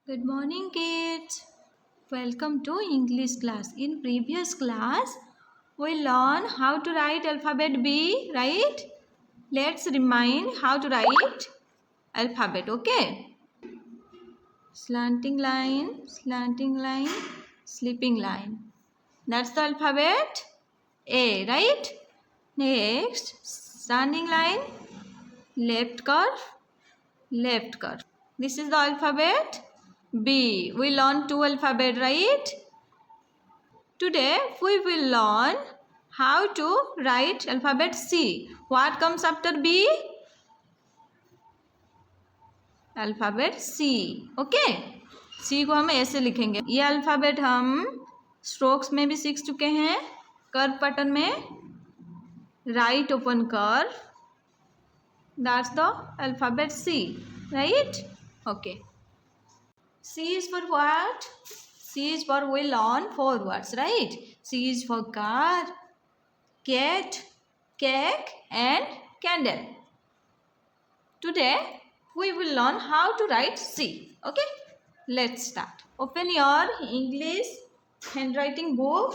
Good morning, kids. Welcome to English class. In previous class, we learned how to write alphabet B, right? Let's remind how to write alphabet, okay? Slanting line, sleeping line. That's the alphabet A, right? Next, standing line, left curve, left curve. This is the alphabet B. We learned two alphabet, right? Today we will learn how to write alphabet C. What comes after B? Alphabet C. Okay? C को हम ऐसे लिखेंगे. ये alphabet हम strokes में भी सीख चुके हैं. कर्व पैटर्न में right open curve. That's the alphabet C, right? Okay. C is for what? C is for we learn 4 words, right? C is for car, cat, cake and candle. Today we will learn how to write C. Okay? Let's start. Open your English handwriting book.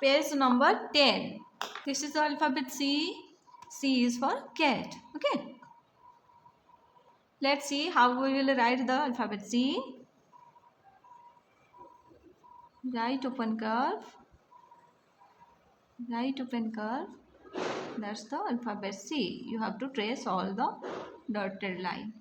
Page number 10. This is the alphabet C. C is for cat. Okay? Let's see how we will write the alphabet C. Right open curve. Right open curve. That's the alphabet C. You have to trace all the dotted line.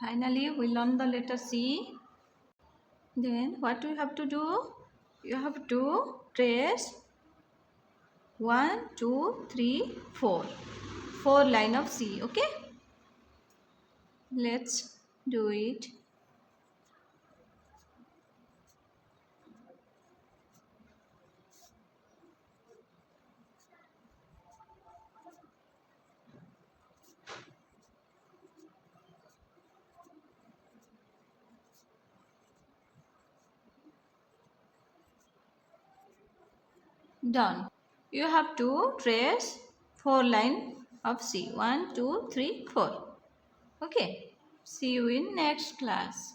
Finally, we learn the letter C. Then what do you have to do? You have to trace 1, 2, 3, 4. 4 line of C. Okay? Let's do it. Done. You have to trace 4 line of C. 1, 2, 3, 4. Okay. See you in next class.